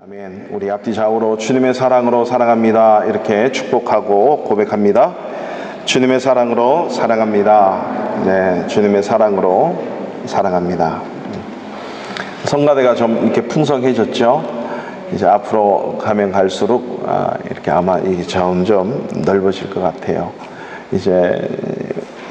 아멘. 우리 앞뒤 좌우로 주님의 사랑으로 살아갑니다. 이렇게 축복하고 고백합니다. 주님의 사랑으로 살아갑니다. 네, 주님의 사랑으로 살아갑니다. 성가대가 좀 이렇게 풍성해졌죠. 이제 앞으로 가면 갈수록 이렇게 아마 이게 점점 넓어질 것 같아요. 이제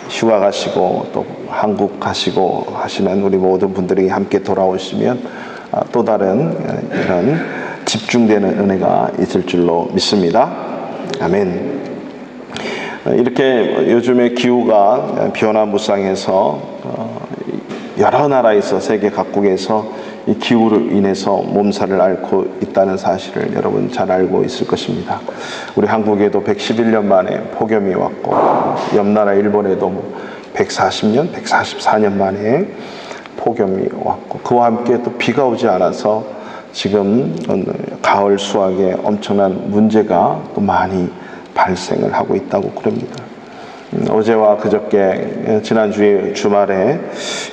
휴가 가시고 또 한국 가시고 하시는 우리 모든 분들이 함께 돌아오시면 또 다른 이런 집중되는 은혜가 있을 줄로 믿습니다. 아멘. 이렇게 요즘에 기후가 변화무쌍해서 여러 나라에서 세계 각국에서 이 기후로 인해서 몸살을 앓고 있다는 사실을 여러분 잘 알고 있을 것입니다. 우리 한국에도 111년 만에 폭염이 왔고 옆나라 일본에도 140년, 144년 만에 폭염이 왔고 그와 함께 또 비가 오지 않아서 지금 가을 수확에 엄청난 문제가 또 많이 발생을 하고 있다고 그럽니다. 어제와 그저께 지난주에 주말에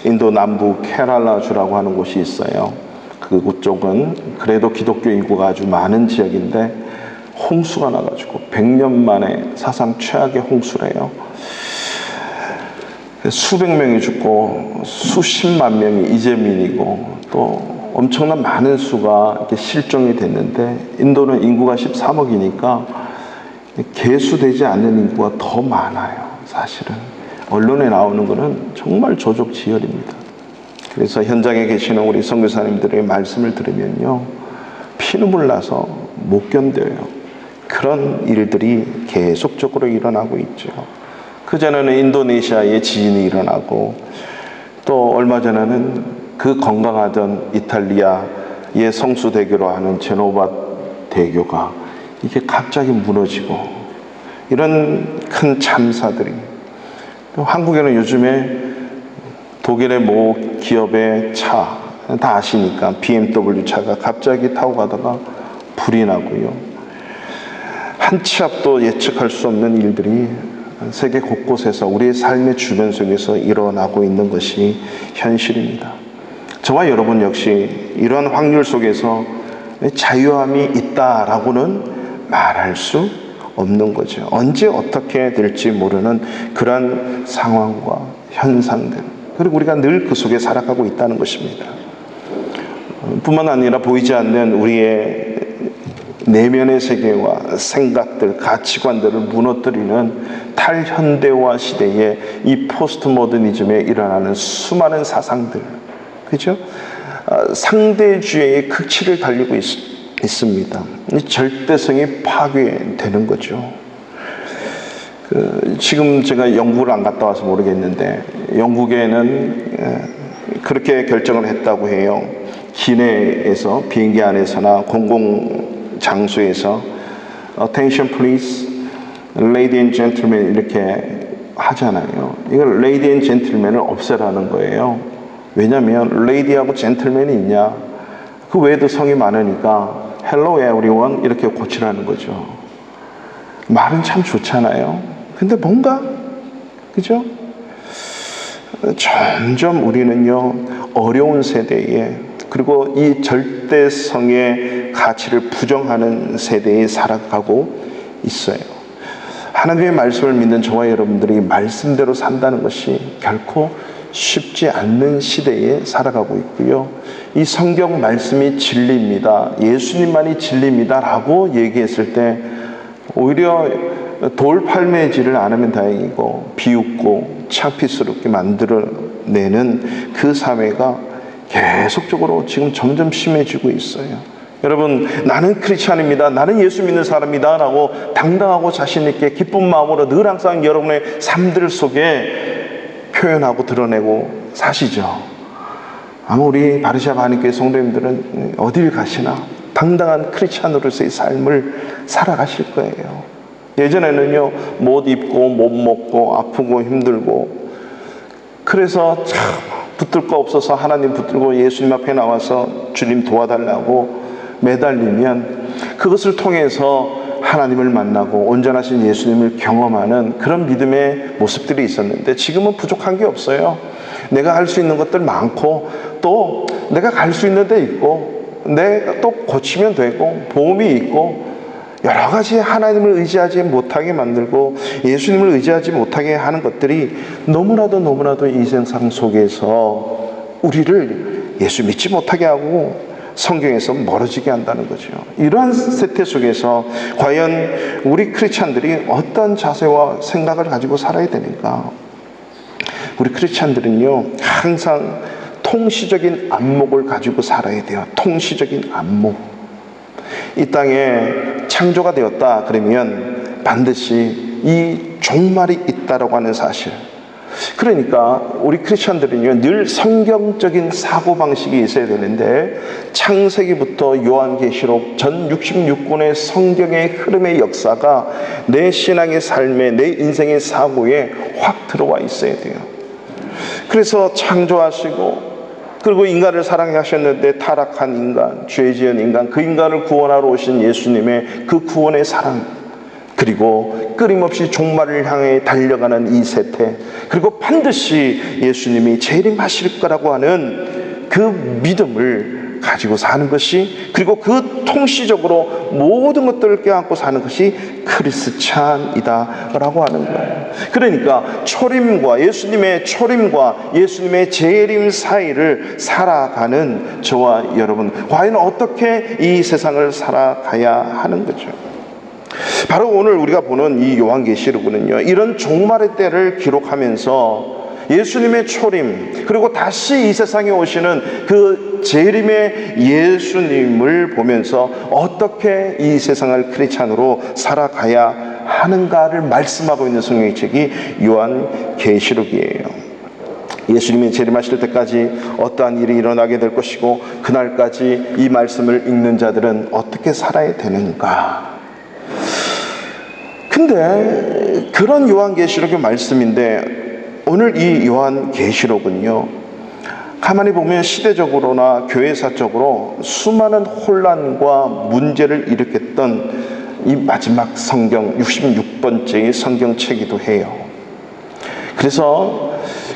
인도 남부 케랄라주라고 하는 곳이 있어요. 그곳쪽은 그래도 기독교 인구가 아주 많은 지역인데 홍수가 나가지고 100년 만에 사상 최악의 홍수래요. 수백 명이 죽고 수십만 명이 이재민이고 또 엄청난 많은 수가 이렇게 실종이 됐는데 인도는 인구가 13억이니까 계수되지 않는 인구가 더 많아요. 사실은 언론에 나오는 것은 정말 조족지혈입니다. 그래서 현장에 계시는 우리 선교사님들의 말씀을 들으면요 피눈물 나서 못 견뎌요. 그런 일들이 계속적으로 일어나고 있죠. 그전에는 인도네시아에 지진이 일어나고 또 얼마 전에는 그 건강하던 이탈리아의 성수대교로 하는 제노바 대교가 이게 갑자기 무너지고 이런 큰 참사들이 또 한국에는 요즘에 독일의 모 기업의 차 다 아시니까 BMW 차가 갑자기 타고 가다가 불이 나고요. 한 치 앞도 예측할 수 없는 일들이 세계 곳곳에서 우리의 삶의 주변 속에서 일어나고 있는 것이 현실입니다. 저와 여러분 역시 이런 확률 속에서 자유함이 있다라고는 말할 수 없는 거죠. 언제 어떻게 될지 모르는 그런 상황과 현상들, 그리고 우리가 늘 그 속에 살아가고 있다는 것입니다. 뿐만 아니라 보이지 않는 우리의 내면의 세계와 생각들, 가치관들을 무너뜨리는 탈현대화 시대의 이 포스트 모더니즘에 일어나는 수많은 사상들, 그죠? 상대주의의 극치를 달리고 있습니다. 이 절대성이 파괴되는 거죠. 지금 제가 영국을 안 갔다 와서 모르겠는데 영국에는 그렇게 결정을 했다고 해요. 기내에서 비행기 안에서나 공공 장소에서 Attention please, lady and gentlemen 이렇게 하잖아요. 이걸 lady and gentleman을 없애라는 거예요. 왜냐하면 lady하고 gentleman이 있냐? 그 외에도 성이 많으니까 hello everyone 이렇게 고치라는 거죠. 말은 참 좋잖아요. 근데 뭔가 그죠? 점점 우리는요 어려운 세대에 그리고 이 절대성의 가치를 부정하는 세대에 살아가고 있어요. 하나님의 말씀을 믿는 저와 여러분들이 말씀대로 산다는 것이 결코 쉽지 않는 시대에 살아가고 있고요. 이 성경 말씀이 진리입니다. 예수님만이 진리입니다 라고 얘기했을 때 오히려 돌팔매질을 안 하면 다행이고 비웃고 창피스럽게 만들어내는 그 사회가 계속적으로 지금 점점 심해지고 있어요. 여러분, 나는 크리스찬입니다. 나는 예수 믿는 사람이다 라고 당당하고 자신 있게 기쁜 마음으로 늘 항상 여러분의 삶들 속에 표현하고 드러내고 사시죠. 아마 우리 바르샤 바니교회 성도님들은 어딜 가시나 당당한 크리스찬으로서의 삶을 살아가실 거예요. 예전에는요 못 입고 못 먹고 아프고 힘들고 그래서 참 붙들 거 없어서 하나님 붙들고 예수님 앞에 나와서 주님 도와달라고 매달리면 그것을 통해서 하나님을 만나고 온전하신 예수님을 경험하는 그런 믿음의 모습들이 있었는데 지금은 부족한 게 없어요. 내가 할 수 있는 것들 많고 또 내가 갈 수 있는 데 있고 내가 또 고치면 되고 보험이 있고 여러 가지 하나님을 의지하지 못하게 만들고 예수님을 의지하지 못하게 하는 것들이 너무나도 이 세상 속에서 우리를 예수 믿지 못하게 하고 성경에서 멀어지게 한다는 거죠. 이러한 세태 속에서 과연 우리 크리스찬들이 어떤 자세와 생각을 가지고 살아야 되는가? 우리 크리스찬들은요, 항상 통시적인 안목을 가지고 살아야 돼요. 통시적인 안목. 이 땅에 창조가 되었다 그러면 반드시 이 종말이 있다라고 하는 사실. 그러니까 우리 크리스천들은요, 늘 성경적인 사고방식이 있어야 되는데 창세기부터 요한계시록 전 66권의 성경의 흐름의 역사가 내 신앙의 삶에, 내 인생의 사고에 확 들어와 있어야 돼요. 그래서 창조하시고 그리고 인간을 사랑하셨는데 타락한 인간, 죄 지은 인간, 그 인간을 구원하러 오신 예수님의 그 구원의 사랑, 그리고 끊임없이 종말을 향해 달려가는 이 세태, 그리고 반드시 예수님이 재림하실 거라고 하는 그 믿음을 가지고 사는 것이, 그리고 그 통시적으로 모든 것들을 껴안고 사는 것이 크리스찬이다 라고 하는 거예요. 그러니까 초림과 예수님의 초림과 예수님의 재림 사이를 살아가는 저와 여러분, 과연 어떻게 이 세상을 살아가야 하는 거죠? 바로 오늘 우리가 보는 이 요한계시록은요, 이런 종말의 때를 기록하면서 예수님의 초림, 그리고 다시 이 세상에 오시는 그 재림의 예수님을 보면서 어떻게 이 세상을 크리스찬으로 살아가야 하는가를 말씀하고 있는 성경의 책이 요한계시록이에요. 예수님이 재림하실 때까지 어떠한 일이 일어나게 될 것이고, 그날까지 이 말씀을 읽는 자들은 어떻게 살아야 되는가. 근데 그런 요한계시록의 말씀인데 오늘 이 요한계시록은요, 가만히 보면 시대적으로나 교회사적으로 수많은 혼란과 문제를 일으켰던 이 마지막 성경 66번째의 성경책이기도 해요. 그래서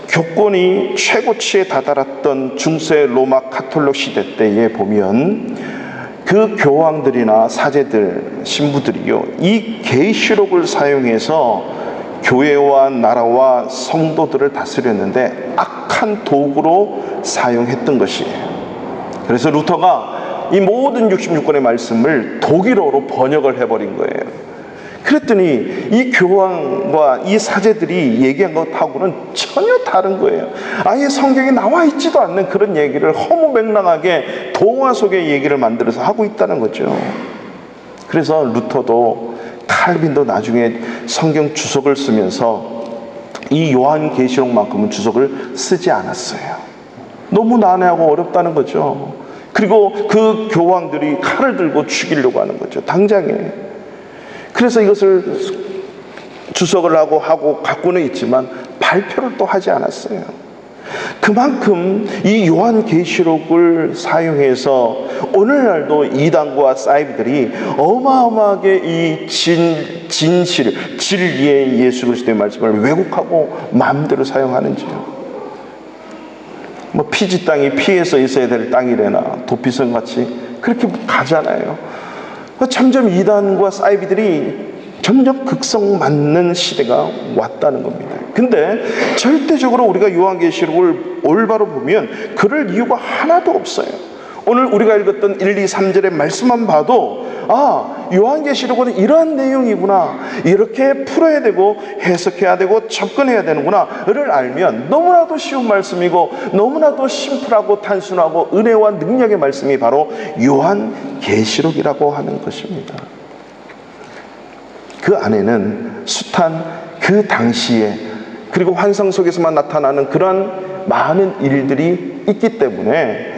교권이 최고치에 다다랐던 중세 로마 카톨릭 시대 때에 보면 그 교황들이나 사제들, 신부들이요, 이 계시록을 사용해서 교회와 나라와 성도들을 다스렸는데 악한 도구로 사용했던 것이에요. 그래서 루터가 이 모든 66권의 말씀을 독일어로 번역을 해버린 거예요. 그랬더니 이 교황과 이 사제들이 얘기한 것하고는 전혀 다른 거예요. 아예 성경에 나와 있지도 않는 그런 얘기를 허무맹랑하게 동화 속의 얘기를 만들어서 하고 있다는 거죠. 그래서 루터도 칼빈도 나중에 성경 주석을 쓰면서 이 요한계시록만큼은 주석을 쓰지 않았어요. 너무 난해하고 어렵다는 거죠. 그리고 그 교황들이 칼을 들고 죽이려고 하는 거죠, 당장에. 그래서 이것을 주석을 하고 갖고는 있지만 발표를 또 하지 않았어요. 그만큼 이 요한계시록을 사용해서 오늘날도 이단과 사이비들이 어마어마하게 이 진실, 진리의 예수 그리스도의 말씀을 왜곡하고 마음대로 사용하는지요. 뭐 피지 땅이 피해서 있어야 될 땅이래나 도피성같이 그렇게 가잖아요. 점점 이단과 사이비들이 점점 극성 맞는 시대가 왔다는 겁니다. 근데 절대적으로 우리가 요한계시록을 올바로 보면 그럴 이유가 하나도 없어요. 오늘 우리가 읽었던 1, 2, 3절의 말씀만 봐도 요한계시록은 이러한 내용이구나, 이렇게 풀어야 되고 해석해야 되고 접근해야 되는구나를 알면 너무나도 쉬운 말씀이고 너무나도 심플하고 단순하고 은혜와 능력의 말씀이 바로 요한계시록이라고 하는 것입니다. 그 안에는 숱한 그 당시에, 그리고 환상 속에서만 나타나는 그런 많은 일들이 있기 때문에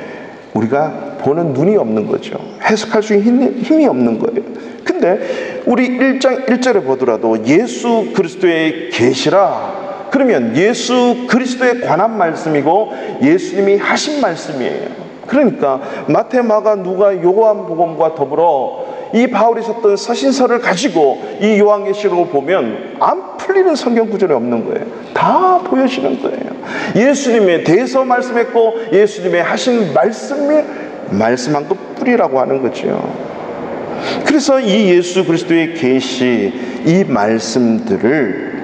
우리가 보는 눈이 없는 거죠. 해석할 수 있는 힘이 없는 거예요. 근데 우리 1장 1절에 보더라도 예수 그리스도의 계시라, 그러면 예수 그리스도에 관한 말씀이고 예수님이 하신 말씀이에요. 그러니까 마태, 마가, 누가, 요한복음과 더불어 이 바울이 썼던 서신서를 가지고 이 요한계시록을 보면 안 풀리는 성경 구절이 없는 거예요. 다 보여지는 거예요. 예수님에 대해서 말씀했고 예수님의 하신 말씀한 것뿐 풀이라고 하는 거죠. 그래서 이 예수 그리스도의 계시, 이 말씀들을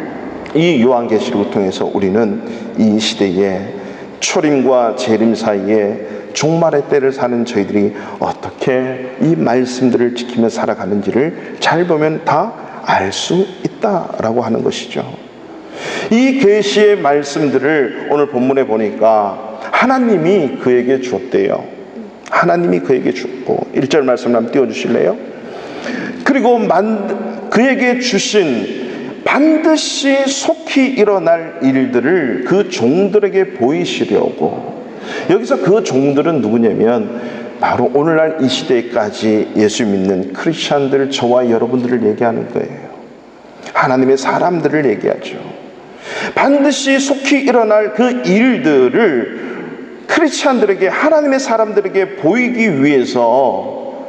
이 요한계시록을 통해서 우리는 이 시대에 초림과 재림 사이에 종말의 때를 사는 저희들이 어떻게 이 말씀들을 지키며 살아가는지를 잘 보면 다 알 수 있다라고 하는 것이죠. 이 계시의 말씀들을 오늘 본문에 보니까 하나님이 그에게 주었대요. 하나님이 그에게 주었고, 1절 말씀 한번 띄워주실래요? 그리고 그에게 주신 반드시 속히 일어날 일들을 그 종들에게 보이시려고. 여기서 그 종들은 누구냐면 바로 오늘날 이 시대까지 예수 믿는 크리스찬들, 저와 여러분들을 얘기하는 거예요. 하나님의 사람들을 얘기하죠. 반드시 속히 일어날 그 일들을 크리스찬들에게, 하나님의 사람들에게 보이기 위해서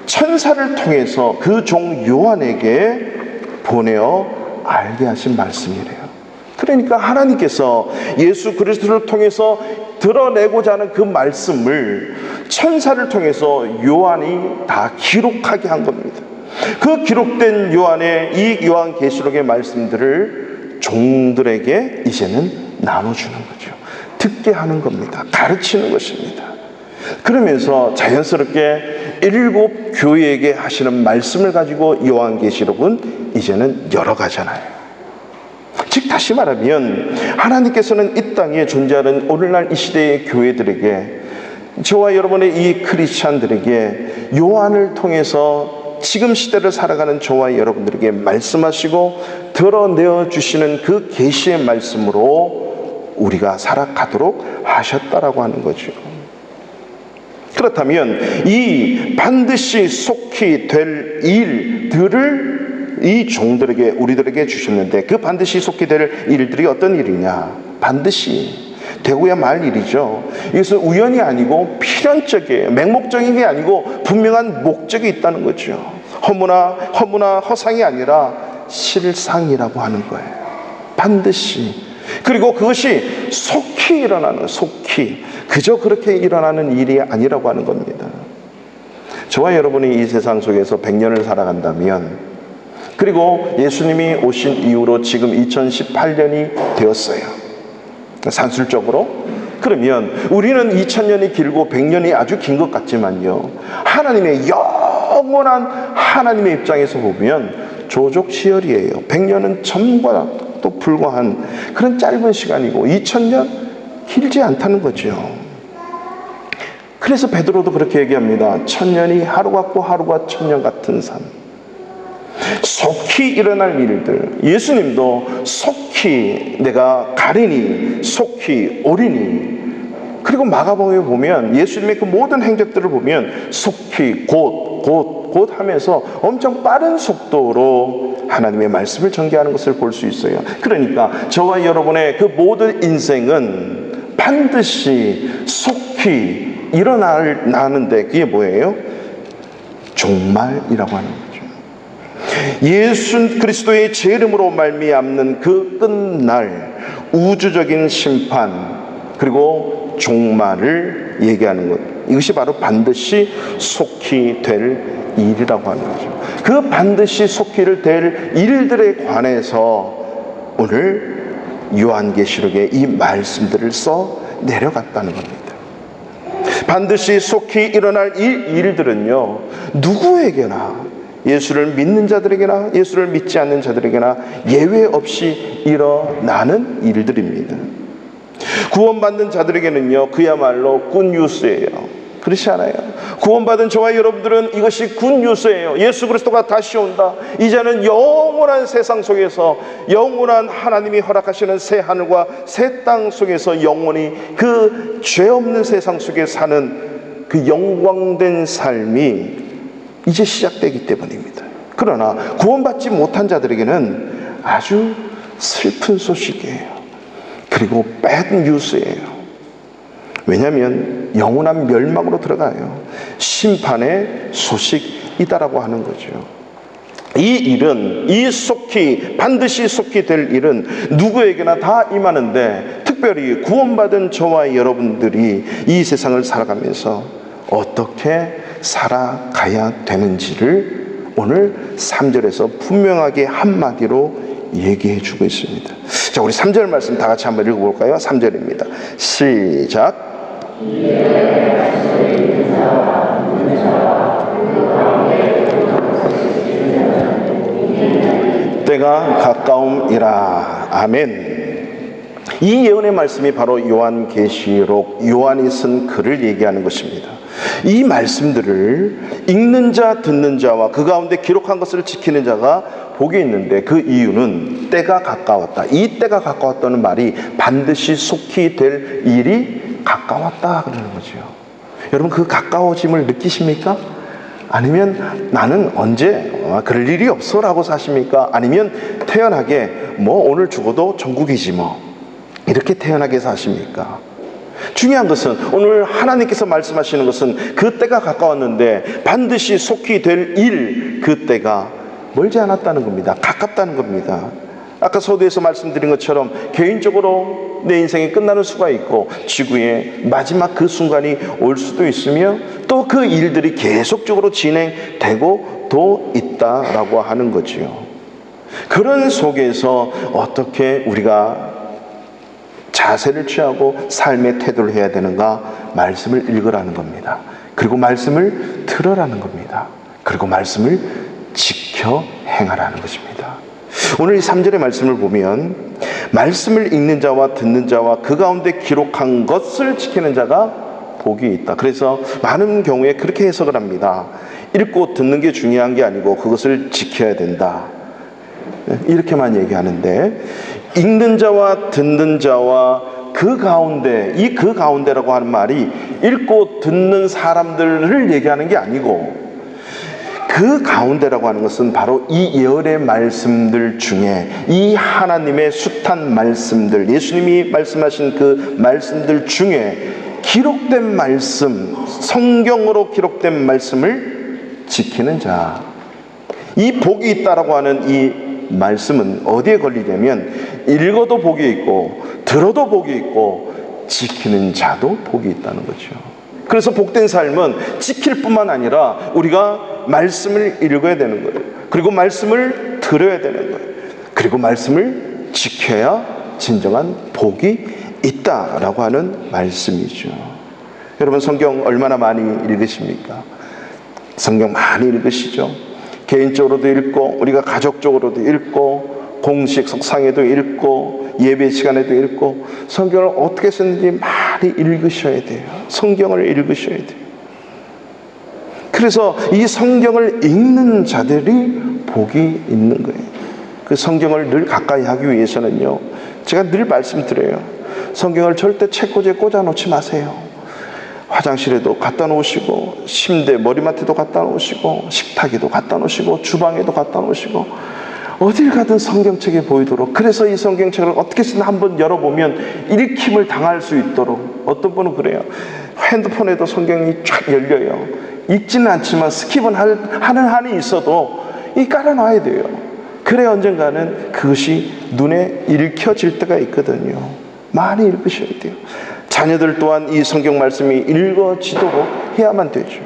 천사를 통해서 그 종 요한에게 보내어 알게 하신 말씀이래요. 그러니까 하나님께서 예수 그리스도를 통해서 드러내고자 하는 그 말씀을 천사를 통해서 요한이 다 기록하게 한 겁니다. 그 기록된 요한의 이 요한계시록의 말씀들을 종들에게 이제는 나눠주는 거죠. 듣게 하는 겁니다. 가르치는 것입니다. 그러면서 자연스럽게 7 교회에게 하시는 말씀을 가지고 요한계시록은 이제는 열어가잖아요. 즉 다시 말하면 하나님께서는 이 땅에 존재하는 오늘날 이 시대의 교회들에게, 저와 여러분의 이 크리스찬들에게 요한을 통해서 지금 시대를 살아가는 저와 여러분들에게 말씀하시고 드러내어 주시는 그 계시의 말씀으로 우리가 살아가도록 하셨다라고 하는 거죠. 그렇다면 이 반드시 속히 될 일들을 이 종들에게, 우리들에게 주셨는데, 그 반드시 속히 될 일들이 어떤 일이냐? 반드시 되고야 말 일이죠. 이것은 우연이 아니고 필연적이에요. 맹목적인 게 아니고 분명한 목적이 있다는 거죠. 허무나 허상이 아니라 실상이라고 하는 거예요. 반드시. 그리고 그것이 속히 일어나는, 속히, 그저 그렇게 일어나는 일이 아니라고 하는 겁니다. 저와 여러분이 이 세상 속에서 100년을 살아간다면, 그리고 예수님이 오신 이후로 지금 2018년이 되었어요. 산술적으로. 그러면 우리는 2000년이 길고 100년이 아주 긴 것 같지만요, 하나님의 영원한 하나님의 입장에서 보면 조족시열이에요. 100년은 전과 또 불과한 그런 짧은 시간이고 2000년 길지 않다는 거죠. 그래서 베드로도 그렇게 얘기합니다. 1000년이 하루 같고 하루가 1000년 같은 삶. 속히 일어날 일들. 예수님도 속히 내가 가리니, 속히 오리니. 그리고 마가복음에 보면 예수님의 그 모든 행적들을 보면 속히, 곧 하면서 엄청 빠른 속도로 하나님의 말씀을 전개하는 것을 볼 수 있어요. 그러니까 저와 여러분의 그 모든 인생은 반드시 속히 일어나는데, 그게 뭐예요? 종말이라고 하는 거예요. 예수 그리스도의 제 이름으로 말미암는 그 끝날 우주적인 심판, 그리고 종말을 얘기하는 것, 이것이 바로 반드시 속히 될 일이라고 하는 거죠. 그 반드시 속히 될 일들에 관해서 오늘 요한계시록에 이 말씀들을 써 내려갔다는 겁니다. 반드시 속히 일어날 이 일들은요, 누구에게나, 예수를 믿는 자들에게나 예수를 믿지 않는 자들에게나 예외 없이 일어나는 일들입니다. 구원받는 자들에게는요, 그야말로 굿뉴스예요. 그렇지 않아요? 구원받은 저와 여러분들은 이것이 굿뉴스예요. 예수 그리스도가 다시 온다. 이제는 영원한 세상 속에서, 영원한 하나님이 허락하시는 새 하늘과 새 땅 속에서 영원히 그 죄 없는 세상 속에 사는 그 영광된 삶이 이제 시작되기 때문입니다. 그러나 구원받지 못한 자들에게는 아주 슬픈 소식이에요. 그리고 bad news예요. 왜냐하면 영원한 멸망으로 들어가요. 심판의 소식이다라고 하는 거죠. 이 일은, 이 속히, 반드시 속히 될 일은 누구에게나 다 임하는데, 특별히 구원받은 저와 여러분들이 이 세상을 살아가면서 어떻게 살아가야 되는지를 오늘 3절에서 분명하게 한마디로 얘기해 주고 있습니다. 자, 우리 3절 말씀 다 같이 한번 읽어볼까요? 3절입니다. 시작. 때가 가까움이라. 아멘. 이 예언의 말씀이 바로 요한계시록, 요한이 쓴 글을 얘기하는 것입니다. 이 말씀들을 읽는 자, 듣는 자와 그 가운데 기록한 것을 지키는 자가 복이 있는데, 그 이유는 때가 가까웠다. 이 때가 가까웠다는 말이 반드시 속히 될 일이 가까웠다 그러는 거죠. 여러분, 그 가까워짐을 느끼십니까? 아니면 나는 언제 그럴 일이 없어 라고 사십니까? 아니면 태연하게 뭐 오늘 죽어도 천국이지 뭐 이렇게 태연하게 사십니까? 중요한 것은 오늘 하나님께서 말씀하시는 것은 그 때가 가까웠는데 반드시 속히 될 일, 그 때가 멀지 않았다는 겁니다. 가깝다는 겁니다. 아까 서두에서 말씀드린 것처럼 개인적으로 내 인생이 끝나는 수가 있고 지구의 마지막 그 순간이 올 수도 있으며 또 그 일들이 계속적으로 진행되고 또 있다라고 하는 거지요. 그런 속에서 어떻게 우리가 자세를 취하고 삶의 태도를 해야 되는가? 말씀을 읽으라는 겁니다. 그리고 말씀을 들으라는 겁니다. 그리고 말씀을 지켜 행하라는 것입니다. 오늘 이 3절의 말씀을 보면 말씀을 읽는 자와 듣는 자와 그 가운데 기록한 것을 지키는 자가 복이 있다. 그래서 많은 경우에 그렇게 해석을 합니다. 읽고 듣는 게 중요한 게 아니고 그것을 지켜야 된다. 이렇게만 얘기하는데, 읽는 자와 듣는 자와 그 가운데, 이 그 가운데라고 하는 말이 읽고 듣는 사람들을 얘기하는 게 아니고, 그 가운데라고 하는 것은 바로 이 예언의 말씀들 중에 이 하나님의 숱한 말씀들, 예수님이 말씀하신 그 말씀들 중에 기록된 말씀, 성경으로 기록된 말씀을 지키는 자. 이 복이 있다라고 하는 이 말씀은 어디에 걸리냐면 읽어도 복이 있고 들어도 복이 있고 지키는 자도 복이 있다는 거죠. 그래서 복된 삶은 지킬 뿐만 아니라 우리가 말씀을 읽어야 되는 거예요. 그리고 말씀을 들어야 되는 거예요. 그리고 말씀을 지켜야 진정한 복이 있다라고 하는 말씀이죠. 여러분, 성경 얼마나 많이 읽으십니까? 성경 많이 읽으시죠? 개인적으로도 읽고 우리가 가족적으로도 읽고 공식 석상에도 읽고 예배 시간에도 읽고 성경을 어떻게 쓰는지 많이 읽으셔야 돼요. 성경을 읽으셔야 돼요. 그래서 이 성경을 읽는 자들이 복이 있는 거예요. 그 성경을 늘 가까이 하기 위해서는요, 제가 늘 말씀드려요. 성경을 절대 책꽂이에 꽂아 놓지 마세요. 화장실에도 갖다 놓으시고, 침대 머리맡에도 갖다 놓으시고, 식탁에도 갖다 놓으시고, 주방에도 갖다 놓으시고, 어딜 가든 성경책이 보이도록. 그래서 이 성경책을 어떻게 쓰나 한번 열어보면 읽힘을 당할 수 있도록. 어떤 분은 그래요. 핸드폰에도 성경이 쫙 열려요. 읽지는 않지만 스킵은 하는 한이 있어도 이 깔아놔야 돼요. 그래 언젠가는 그것이 눈에 읽혀질 때가 있거든요. 많이 읽으셔야 돼요. 자녀들 또한 이 성경 말씀이 읽어지도록 해야만 되죠.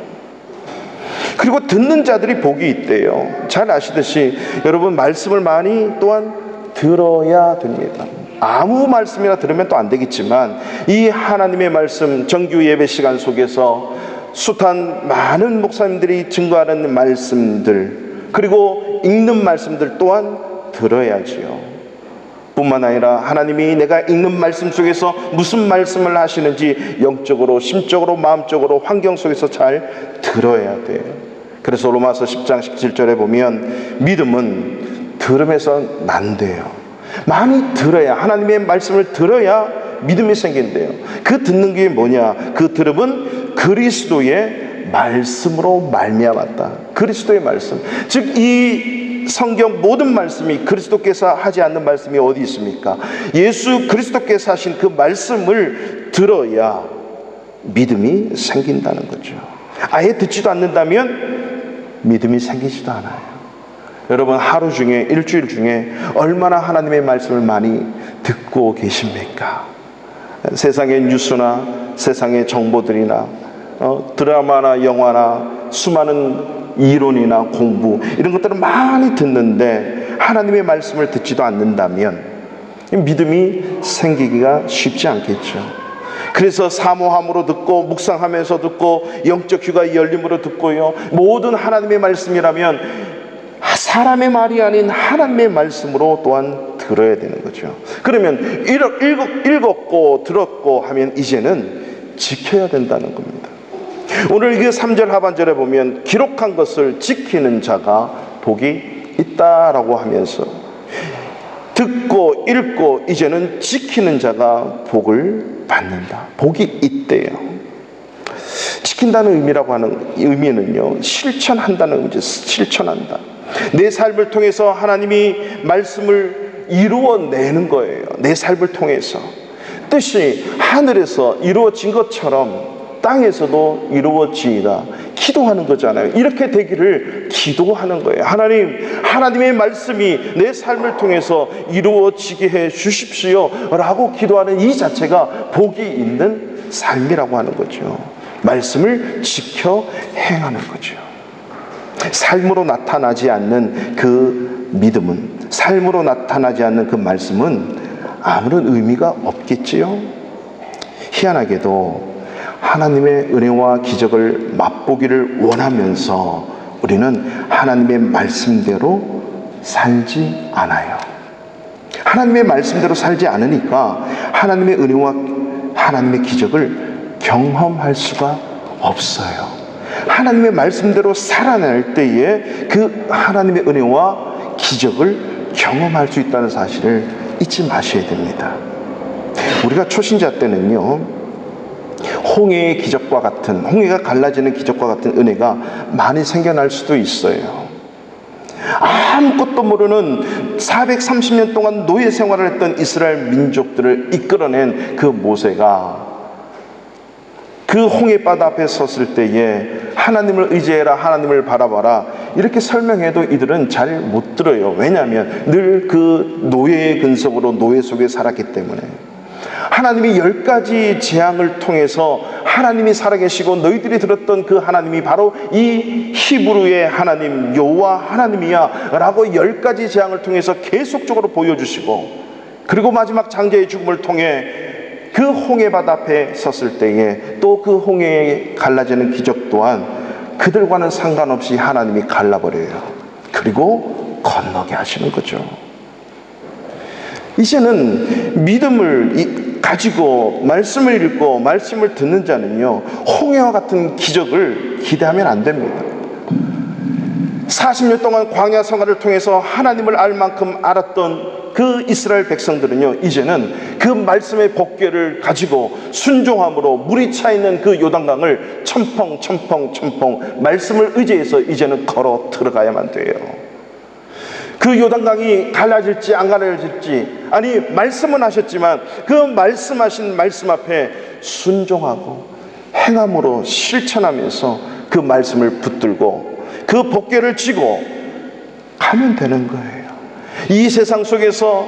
그리고 듣는 자들이 복이 있대요. 잘 아시듯이 여러분, 말씀을 많이 또한 들어야 됩니다. 아무 말씀이나 들으면 또 안 되겠지만 이 하나님의 말씀, 정규 예배 시간 속에서 숱한 많은 목사님들이 증거하는 말씀들, 그리고 읽는 말씀들 또한 들어야지요. 뿐만 아니라 하나님이 내가 읽는 말씀 속에서 무슨 말씀을 하시는지 영적으로, 심적으로, 마음적으로, 환경 속에서 잘 들어야 돼요. 그래서 로마서 10장 17절에 보면 믿음은 들음에서 난대요. 많이 들어야, 하나님의 말씀을 들어야 믿음이 생긴대요. 그 듣는 게 뭐냐? 그 들음은 그리스도의 말씀으로 말미암았다. 그리스도의 말씀. 즉 이 성경 모든 말씀이 그리스도께서 하지 않는 말씀이 어디 있습니까? 예수 그리스도께서 하신 그 말씀을 들어야 믿음이 생긴다는 거죠. 아예 듣지도 않는다면 믿음이 생기지도 않아요. 여러분, 하루 중에, 일주일 중에 얼마나 하나님의 말씀을 많이 듣고 계십니까? 세상의 뉴스나 세상의 정보들이나 드라마나 영화나 수많은 이론이나 공부 이런 것들을 많이 듣는데 하나님의 말씀을 듣지도 않는다면 믿음이 생기기가 쉽지 않겠죠. 그래서 사모함으로 듣고 묵상하면서 듣고 영적 귀가 열림으로 듣고요, 모든 하나님의 말씀이라면 사람의 말이 아닌 하나님의 말씀으로 또한 들어야 되는 거죠. 그러면 읽었고 들었고 하면 이제는 지켜야 된다는 겁니다. 오늘 그 3절 하반절에 보면 기록한 것을 지키는 자가 복이 있다라고 하면서 듣고 읽고 이제는 지키는 자가 복을 받는다. 복이 있대요. 지킨다는 의미라고 하는 의미는요, 실천한다는 의미죠. 실천한다. 내 삶을 통해서 하나님이 말씀을 이루어내는 거예요. 내 삶을 통해서 뜻이 하늘에서 이루어진 것처럼 땅에서도 이루어지이다. 기도하는 거잖아요. 이렇게 되기를 기도하는 거예요. 하나님의 말씀이 내 삶을 통해서 이루어지게 해 주십시오 라고 기도하는 이 자체가 복이 있는 삶이라고 하는 거죠. 말씀을 지켜 행하는 거죠. 삶으로 나타나지 않는 그 믿음은, 삶으로 나타나지 않는 그 말씀은 아무런 의미가 없겠지요. 희한하게도 하나님의 은혜와 기적을 맛보기를 원하면서 우리는 하나님의 말씀대로 살지 않아요. 하나님의 말씀대로 살지 않으니까 하나님의 은혜와 하나님의 기적을 경험할 수가 없어요. 하나님의 말씀대로 살아낼 때에 그 하나님의 은혜와 기적을 경험할 수 있다는 사실을 잊지 마셔야 됩니다. 우리가 초신자 때는요, 홍해의 기적과 같은, 홍해가 갈라지는 기적과 같은 은혜가 많이 생겨날 수도 있어요. 아무것도 모르는 430년 동안 노예 생활을 했던 이스라엘 민족들을 이끌어낸 그 모세가 그 홍해바다 앞에 섰을 때에 하나님을 의지해라, 하나님을 바라봐라 이렇게 설명해도 이들은 잘 못 들어요. 왜냐하면 늘 그 노예의 근성으로 노예 속에 살았기 때문에. 하나님이 10가지 재앙을 통해서 하나님이 살아계시고 너희들이 들었던 그 하나님이 바로 이 히브리의 하나님 여호와 하나님이야 라고 10가지 재앙을 통해서 계속적으로 보여주시고, 그리고 마지막 장자의 죽음을 통해 그 홍해바다 앞에 섰을 때에 또 그 홍해에 갈라지는 기적 또한 그들과는 상관없이 하나님이 갈라버려요. 그리고 건너게 하시는 거죠. 이제는 믿음을 가지고 말씀을 읽고 말씀을 듣는 자는요, 홍해와 같은 기적을 기대하면 안 됩니다. 40년 동안 광야 생활을 통해서 하나님을 알 만큼 알았던 그 이스라엘 백성들은요, 이제는 그 말씀의 법궤를 가지고 순종함으로 물이 차 있는 그 요단강을 첨펑 말씀을 의지해서 이제는 걸어 들어가야만 돼요. 그 요단강이 갈라질지 안 갈라질지, 아니 말씀은 하셨지만 그 말씀하신 말씀 앞에 순종하고 행함으로 실천하면서 그 말씀을 붙들고 그 법궤를 쥐고 가면 되는 거예요. 이 세상 속에서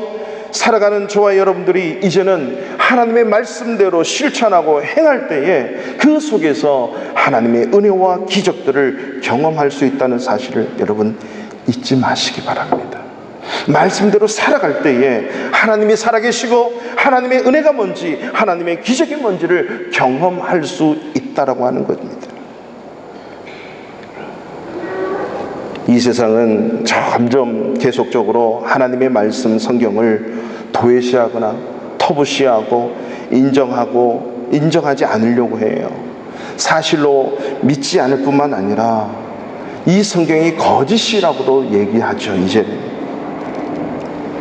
살아가는 저와 여러분들이 이제는 하나님의 말씀대로 실천하고 행할 때에 그 속에서 하나님의 은혜와 기적들을 경험할 수 있다는 사실을 여러분 잊지 마시기 바랍니다. 말씀대로 살아갈 때에 하나님이 살아계시고 하나님의 은혜가 뭔지, 하나님의 기적이 뭔지를 경험할 수 있다라고 하는 것입니다. 이 세상은 점점 계속적으로 하나님의 말씀 성경을 도외시하거나 터부시하고 인정하지 않으려고 해요. 사실로 믿지 않을 뿐만 아니라 이 성경이 거짓이라고도 얘기하죠. 이제는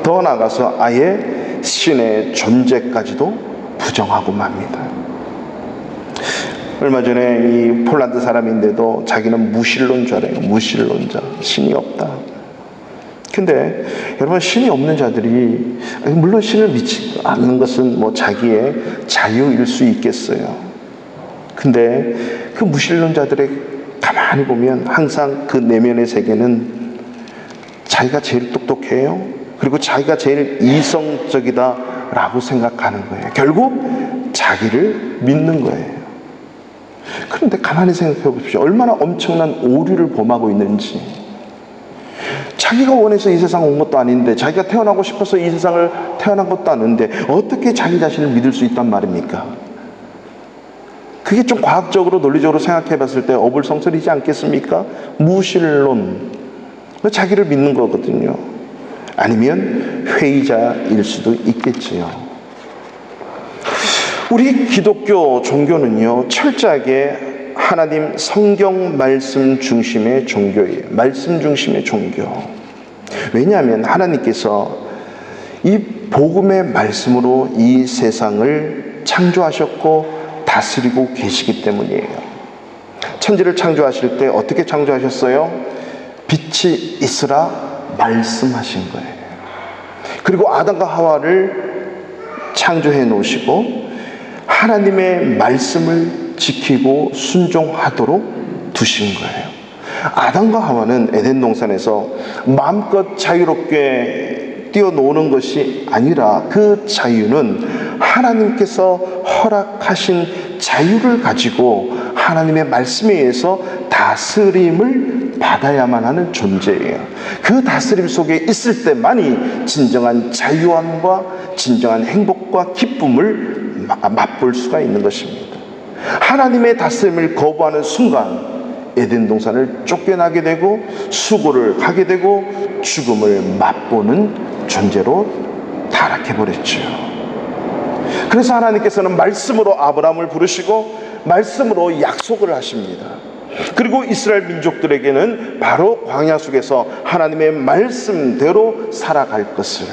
더 나아가서 아예 신의 존재까지도 부정하고 맙니다. 얼마 전에 이 폴란드 사람인데도 자기는 무신론자래요. 무신론자, 신이 없다. 근데 여러분, 신이 없는 자들이, 물론 신을 믿지 않는 것은 뭐 자기의 자유일 수 있겠어요. 근데 그 무신론자들의 가만히 보면 항상 그 내면의 세계는 자기가 제일 똑똑해요. 그리고 자기가 제일 이성적이다라고 생각하는 거예요. 결국 자기를 믿는 거예요. 그런데 가만히 생각해 보십시오. 얼마나 엄청난 오류를 범하고 있는지. 자기가 원해서 이 세상 온 것도 아닌데, 자기가 태어나고 싶어서 이 세상을 태어난 것도 아닌데 어떻게 자기 자신을 믿을 수 있단 말입니까? 그게 좀 과학적으로 논리적으로 생각해 봤을 때 어불성설이지 않겠습니까? 무신론, 자기를 믿는 거거든요. 아니면 회의자일 수도 있겠지요. 우리 기독교 종교는요, 철저하게 하나님 성경 말씀 중심의 종교예요. 말씀 중심의 종교. 왜냐하면 하나님께서 이 복음의 말씀으로 이 세상을 창조하셨고 다스리고 계시기 때문이에요. 천지를 창조하실 때 어떻게 창조하셨어요? 빛이 있으라 말씀하신 거예요. 그리고 아담과 하와를 창조해 놓으시고 하나님의 말씀을 지키고 순종하도록 두신 거예요. 아담과 하와는 에덴 동산에서 마음껏 자유롭게 뛰어노는 것이 아니라 그 자유는 하나님께서 허락하신 자유를 가지고 하나님의 말씀에 의해서 다스림을 받아야만 하는 존재예요. 그 다스림 속에 있을 때만이 진정한 자유함과 진정한 행복과 기쁨을 맛볼 수가 있는 것입니다. 하나님의 다스림을 거부하는 순간 에덴 동산을 쫓겨나게 되고 수고를 하게 되고 죽음을 맛보는 존재로 타락해버렸죠. 그래서 하나님께서는 말씀으로 아브라함을 부르시고 말씀으로 약속을 하십니다. 그리고 이스라엘 민족들에게는 바로 광야 속에서 하나님의 말씀대로 살아갈 것을,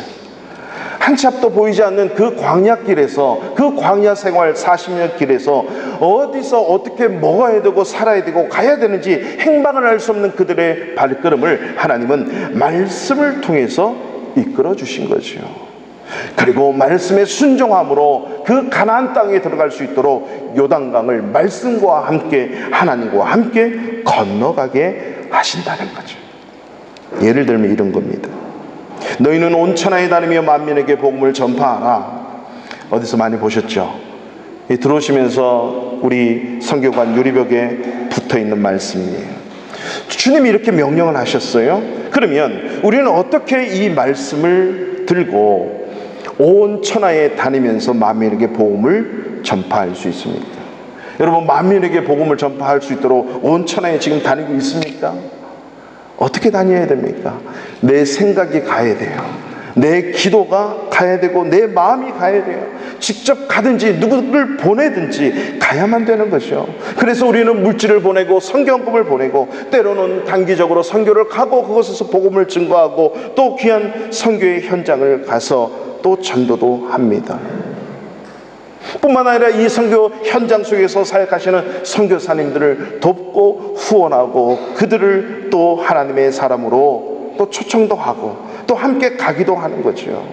한치 앞도 보이지 않는 그 광야길에서, 그 광야 생활 40년 길에서 어디서 어떻게 먹어야 되고 살아야 되고 가야 되는지 행방을 알 수 없는 그들의 발걸음을 하나님은 말씀을 통해서 이끌어 주신 거죠. 그리고 말씀에 순종함으로 그 가나안 땅에 들어갈 수 있도록 요단강을 말씀과 함께 하나님과 함께 건너가게 하신다는 거죠. 예를 들면 이런 겁니다. 너희는 온 천하에 다니며 만민에게 복음을 전파하라. 어디서 많이 보셨죠? 들어오시면서 우리 성교관 유리벽에 붙어있는 말씀이에요. 주님이 이렇게 명령을 하셨어요. 그러면 우리는 어떻게 이 말씀을 들고 온 천하에 다니면서 만민에게 복음을 전파할 수 있습니까? 여러분, 만민에게 복음을 전파할 수 있도록 온 천하에 지금 다니고 있습니까? 어떻게 다녀야 됩니까? 내 생각이 가야 돼요. 내 기도가 가야 되고 내 마음이 가야 돼요. 직접 가든지 누구를 보내든지 가야만 되는 것이죠. 그래서 우리는 물질을 보내고 성경금을 보내고 때로는 단기적으로 선교를 가고 그곳에서 복음을 증거하고 또 귀한 선교의 현장을 가서 또 전도도 합니다. 뿐만 아니라 이 선교 현장 속에서 사역하시는 선교사님들을 돕고 후원하고 그들을 또 하나님의 사람으로 또 초청도 하고 또 함께 가기도 하는 거죠.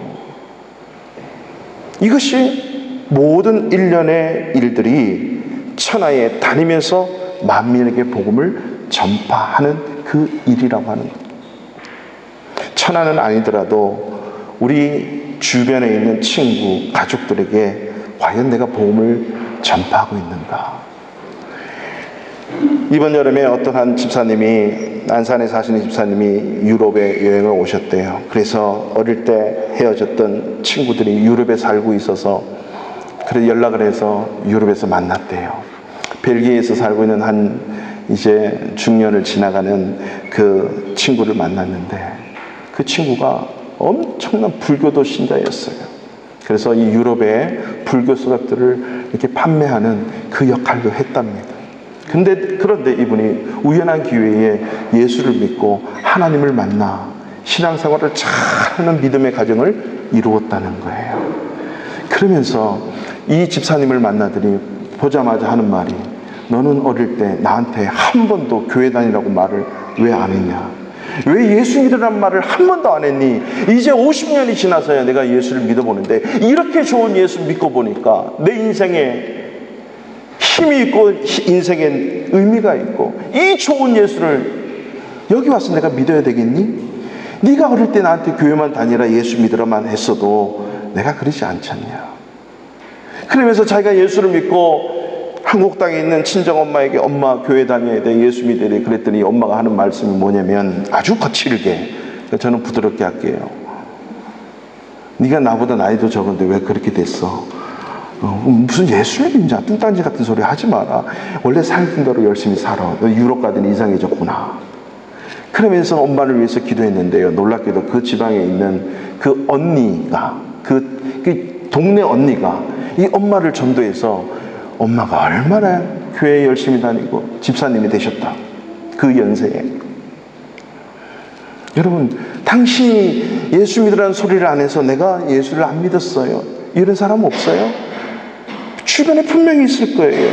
이것이 모든 일련의 일들이 천하에 다니면서 만민에게 복음을 전파하는 그 일이라고 하는 거예요. 천하는 아니더라도 우리 주변에 있는 친구, 가족들에게 과연 내가 복음을 전파하고 있는가? 이번 여름에 어떤 한 집사님이, 안산에 사시는 집사님이 유럽에 여행을 오셨대요. 그래서 어릴 때 헤어졌던 친구들이 유럽에 살고 있어서 그래서 연락을 해서 유럽에서 만났대요. 벨기에에서 살고 있는 한 이제 중년을 지나가는 그 친구를 만났는데 그 친구가 엄청난 불교도 신자였어요. 그래서 이 유럽의 불교 서적들을 이렇게 판매하는 그 역할도 했답니다. 그런데 이분이 우연한 기회에 예수를 믿고 하나님을 만나 신앙생활을 잘하는 믿음의 가정을 이루었다는 거예요. 그러면서 이 집사님을 만나더니 보자마자 하는 말이, 너는 어릴 때 나한테 한 번도 교회 다니라고 말을 왜 안 했냐? 왜 예수 믿으라는 말을 한 번도 안 했니? 이제 50년이 지나서야 내가 예수를 믿어보는데 이렇게 좋은 예수 믿고 보니까 내 인생에 힘이 있고 인생에 의미가 있고 이 좋은 예수를 여기 와서 내가 믿어야 되겠니? 네가 어릴 때 나한테 교회만 다니라 예수 믿으라만 했어도 내가 그러지 않잖냐. 그러면서 자기가 예수를 믿고 한국 땅에 있는 친정엄마에게 엄마 교회 다녀야 돼, 예수 믿어야 돼 그랬더니 엄마가 하는 말씀이 뭐냐면 아주 거칠게, 저는 부드럽게 할게요. 네가 나보다 나이도 적은데 왜 그렇게 됐어? 무슨 예수를 믿냐, 뚱딴지 같은 소리 하지 마라. 원래 살던 대로 열심히 살아. 너 유럽 가더니 이상해졌구나. 그러면서 엄마를 위해서 기도했는데요, 놀랍게도 그 지방에 있는 그 언니가, 그 동네 언니가 이 엄마를 전도해서 엄마가 얼마나 교회에 열심히 다니고 집사님이 되셨다, 그 연세에. 여러분, 당신이 예수 믿으라는 소리를 안 해서 내가 예수를 안 믿었어요, 이런 사람 없어요? 주변에 분명히 있을 거예요.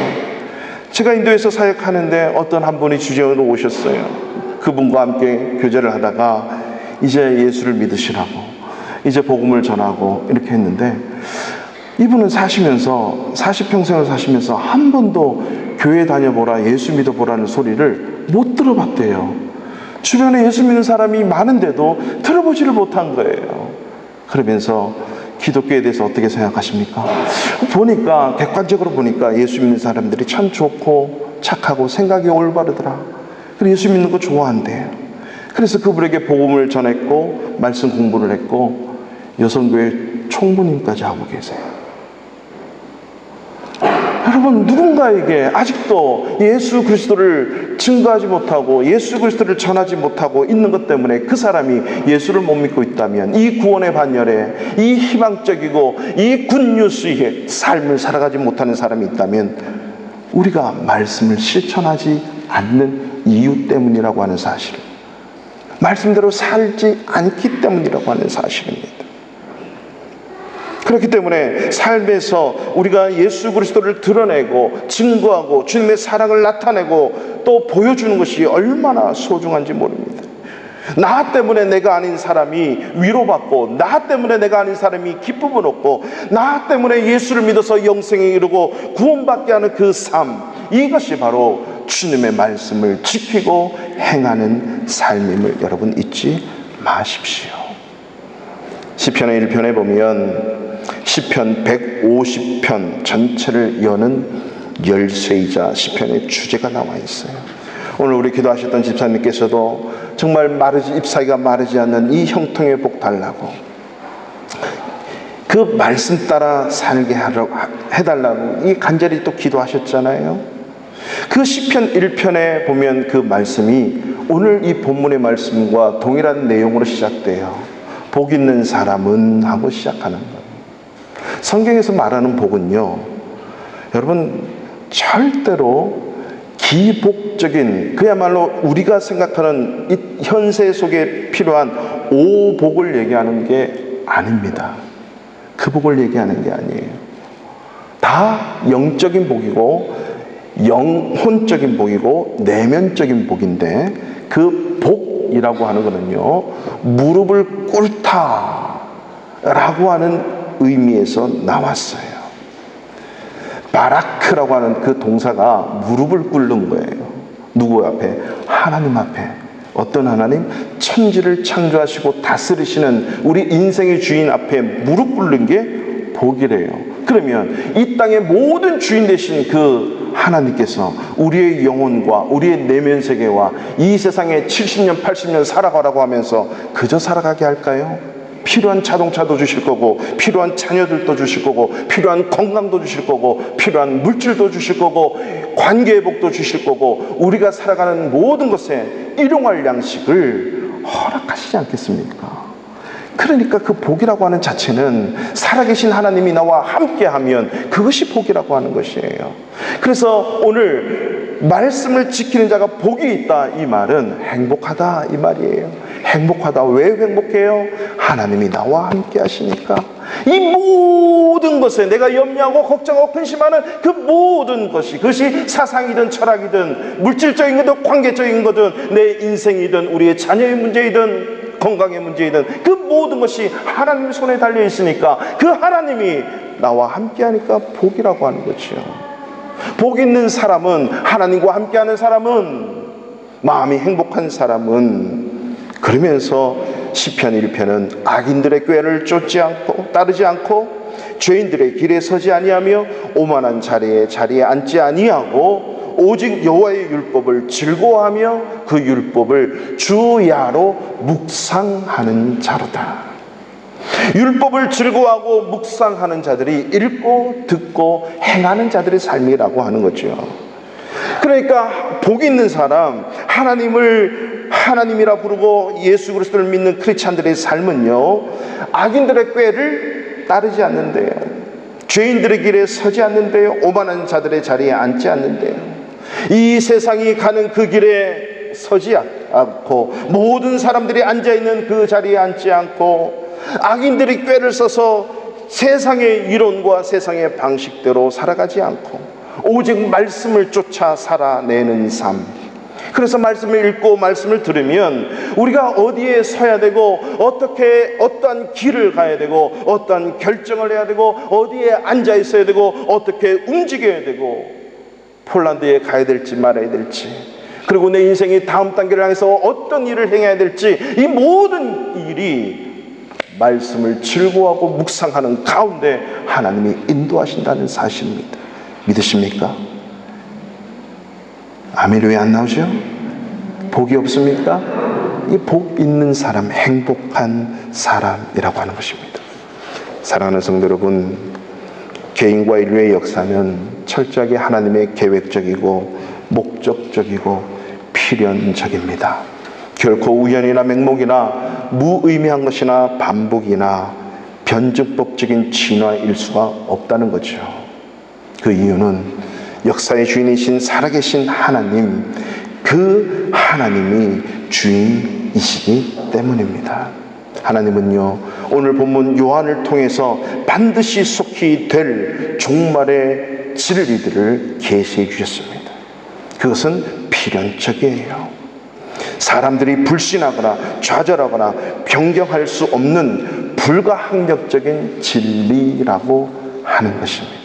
제가 인도에서 사역하는데 어떤 한 분이 주재원으로 오셨어요. 그분과 함께 교제를 하다가 이제 예수를 믿으시라고, 이제 복음을 전하고 이렇게 했는데, 이분은 사시면서 40평생을 사시면서 한 번도 교회 다녀보라, 예수 믿어보라는 소리를 못 들어봤대요. 주변에 예수 믿는 사람이 많은데도 들어보지를 못한 거예요. 그러면서 기독교에 대해서 어떻게 생각하십니까? 보니까, 객관적으로 보니까 예수 믿는 사람들이 참 좋고 착하고 생각이 올바르더라. 그래서 예수 믿는 거 좋아한대요. 그래서 그분에게 복음을 전했고 말씀 공부를 했고 여성교회 총무님까지 하고 계세요. 여러분, 누군가에게 아직도 예수 그리스도를 증거하지 못하고 예수 그리스도를 전하지 못하고 있는 것 때문에 그 사람이 예수를 못 믿고 있다면, 이 구원의 반열에 이 희망적이고 이 굿뉴스의 삶을 살아가지 못하는 사람이 있다면 우리가 말씀을 실천하지 않는 이유 때문이라고 하는 사실, 말씀대로 살지 않기 때문이라고 하는 사실입니다. 그렇기 때문에 삶에서 우리가 예수 그리스도를 드러내고 증거하고 주님의 사랑을 나타내고 또 보여주는 것이 얼마나 소중한지 모릅니다. 나 때문에 내가 아닌 사람이 위로받고, 나 때문에 내가 아닌 사람이 기쁨을 얻고, 나 때문에 예수를 믿어서 영생에 이르고 구원받게 하는 그 삶, 이것이 바로 주님의 말씀을 지키고 행하는 삶임을 여러분 잊지 마십시오. 시편의 1편에 보면 시편 150편 전체를 여는 열쇠이자 시편의 주제가 나와 있어요. 오늘 우리 기도하셨던 집사님께서도 정말 잎사귀가 마르지 않는 이 형통의 복 달라고, 그 말씀 따라 살게 해달라고 이 간절히 또 기도하셨잖아요. 그 시편 1편에 보면 그 말씀이 오늘 이 본문의 말씀과 동일한 내용으로 시작돼요. 복 있는 사람은 하고 시작하는 거예요. 성경에서 말하는 복은요, 여러분, 절대로 기복적인, 그야말로 우리가 생각하는 이 현세 속에 필요한 오복을 얘기하는 게 아닙니다. 그 복을 얘기하는 게 아니에요. 다 영적인 복이고 영혼적인 복이고 내면적인 복인데, 그 복이라고 하는 거는요, 무릎을 꿇다 라고 하는 의미에서 나왔어요. 바라크라고 하는 그 동사가 무릎을 꿇는 거예요. 누구 앞에? 하나님 앞에. 어떤 하나님? 천지를 창조하시고 다스리시는 우리 인생의 주인 앞에 무릎 꿇는 게 복이래요. 그러면 이 땅의 모든 주인 되신 그 하나님께서 우리의 영혼과 우리의 내면 세계와 이 세상에 70년 80년 살아가라고 하면서 그저 살아가게 할까요? 필요한 자동차도 주실 거고, 필요한 자녀들도 주실 거고, 필요한 건강도 주실 거고, 필요한 물질도 주실 거고, 관계의 복도 주실 거고, 우리가 살아가는 모든 것에 일용할 양식을 허락하시지 않겠습니까? 그러니까 그 복이라고 하는 자체는 살아계신 하나님이 나와 함께하면 그것이 복이라고 하는 것이에요. 그래서 오늘 말씀을 지키는 자가 복이 있다, 이 말은 행복하다 이 말이에요. 행복하다. 왜 행복해요? 하나님이 나와 함께 하시니까. 이 모든 것에 내가 염려하고 걱정하고 근심하는 그 모든 것이, 그것이 사상이든 철학이든 물질적인 거든 관계적인 거든 내 인생이든 우리의 자녀의 문제이든 건강의 문제이든 그 모든 것이 하나님 손에 달려 있으니까 그 하나님이 나와 함께 하니까 복이라고 하는 거죠. 복 있는 사람은, 하나님과 함께하는 사람은, 마음이 행복한 사람은, 그러면서 시편 1편은 악인들의 꾀를 쫓지 않고 따르지 않고 죄인들의 길에 서지 아니하며 오만한 자리에 앉지 아니하고 오직 여호와의 율법을 즐거워하며 그 율법을 주야로 묵상하는 자로다. 율법을 즐거워하고 묵상하는 자들이 읽고 듣고 행하는 자들의 삶이라고 하는 거죠. 그러니까 복 있는 사람, 하나님이라 부르고 예수 그리스도를 믿는 크리스찬들의 삶은요, 악인들의 꾀를 따르지 않는데요, 죄인들의 길에 서지 않는데요, 오만한 자들의 자리에 앉지 않는데요, 이 세상이 가는 그 길에 서지 않고 모든 사람들이 앉아있는 그 자리에 앉지 않고 악인들이 꾀를 써서 세상의 이론과 세상의 방식대로 살아가지 않고 오직 말씀을 쫓아 살아내는 삶. 그래서 말씀을 읽고 말씀을 들으면 우리가 어디에 서야 되고 어떠한 길을 가야 되고 어떠한 결정을 해야 되고 어디에 앉아 있어야 되고 어떻게 움직여야 되고 폴란드에 가야 될지 말아야 될지, 그리고 내 인생이 다음 단계를 향해서 어떤 일을 행해야 될지, 이 모든 일이 말씀을 즐거워하고 묵상하는 가운데 하나님이 인도하신다는 사실입니다. 믿으십니까? 아멘. 왜 안 나오죠? 복이 없습니까? 이 복 있는 사람, 행복한 사람이라고 하는 것입니다. 사랑하는 성도 여러분, 개인과 인류의 역사는 철저하게 하나님의 계획적이고 목적적이고 필연적입니다. 결코 우연이나 맹목이나 무의미한 것이나 반복이나 변증법적인 진화일 수가 없다는 거죠. 그 이유는 역사의 주인이신 살아계신 하나님, 그 하나님이 주인이시기 때문입니다. 하나님은요, 오늘 본문 요한을 통해서 반드시 속히 될 종말의 진리들을 계시해 주셨습니다. 그것은 필연적이에요. 사람들이 불신하거나 좌절하거나 변경할 수 없는 불가항력적인 진리라고 하는 것입니다.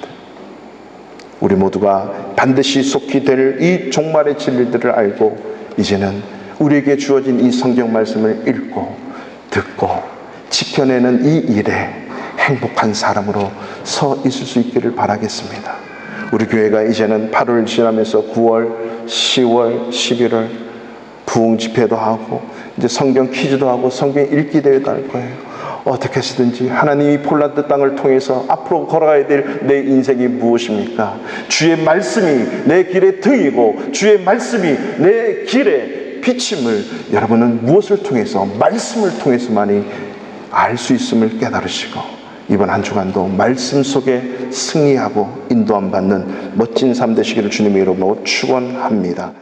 우리 모두가 반드시 속히 될 이 종말의 진리들을 알고 이제는 우리에게 주어진 이 성경 말씀을 읽고 듣고 지켜내는 이 일에 행복한 사람으로 서 있을 수 있기를 바라겠습니다. 우리 교회가 이제는 8월 지나면서 9월, 10월, 11월 부흥 집회도 하고 이제 성경 퀴즈도 하고 성경 읽기 대회도 할 거예요. 어떻게 해서든지 하나님이 폴란드 땅을 통해서 앞으로 걸어가야 될 내 인생이 무엇입니까? 주의 말씀이 내 길의 등이고 주의 말씀이 내 길의 빛임을 여러분은 무엇을 통해서, 말씀을 통해서만이 알 수 있음을 깨달으시고 이번 한 주간도 말씀 속에 승리하고 인도함 받는 멋진 삶 되시기를 주님의 이름으로 축원합니다.